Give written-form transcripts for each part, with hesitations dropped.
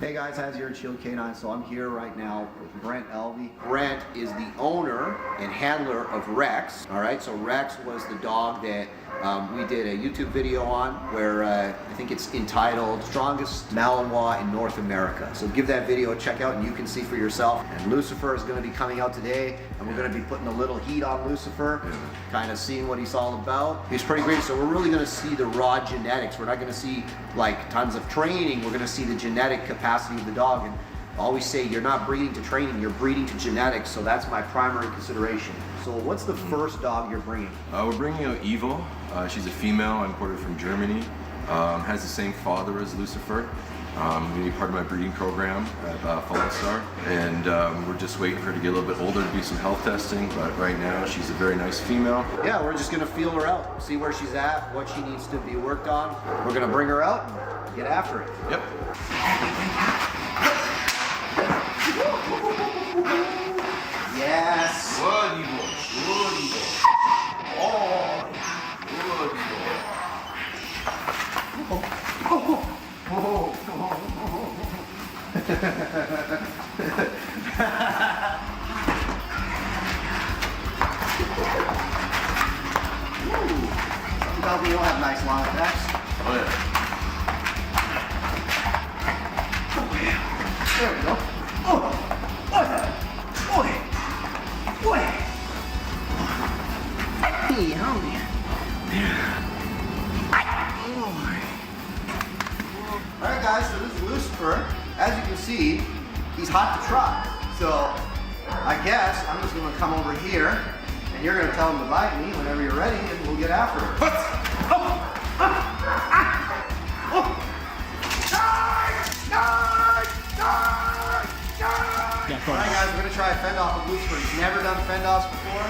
Hey guys, Haz here at Shield K9. So I'm here right now with Brent Elvey. Brent is the owner and handler of Rex. All right, so Rex was the dog that we did a YouTube video on where I think it's entitled Strongest Malinois in North America. So give that video a check out and you can see for yourself. And Lucifer is going to be coming out today and we're going to be putting a little heat on Lucifer, kind of seeing what he's all about. He's pretty great. So we're really going to see the raw genetics. We're not going to see like tons of training. We're going to see the genetic capacity of the dog. And I always say you're not breeding to training, you're breeding to genetics. So that's my primary consideration. So what's the first dog you're bringing? We're bringing out Evil. She's a female, imported from Germany. Has the same father as Lucifer. Going to be part of my breeding program at Fallen Star. And we're just waiting for her to get a little bit older to do some health testing. But right now, she's a very nice female. Yeah, we're just going to feel her out, see where she's at, what she needs to be worked on. We're going to bring her out and get after it. Yep. Yes. Good Evil. Good Evil. Oh. Good Evil. Some dogs don't have nice long necks. Oh yeah. There we go. Oh. Boy. Hey, howdy. Alright guys, so this is Lucifer. As you can see, he's hot to trot. So I guess I'm just gonna come over here and you're gonna tell him to bite me whenever you're ready and we'll get after him. Alright guys, we're gonna try a fend off with Lucifer. He's never done fend offs before.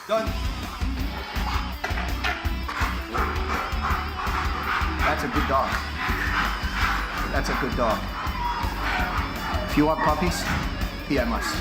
Done. That's a good dog. That's a good dog. If you want puppies, yeah, I must.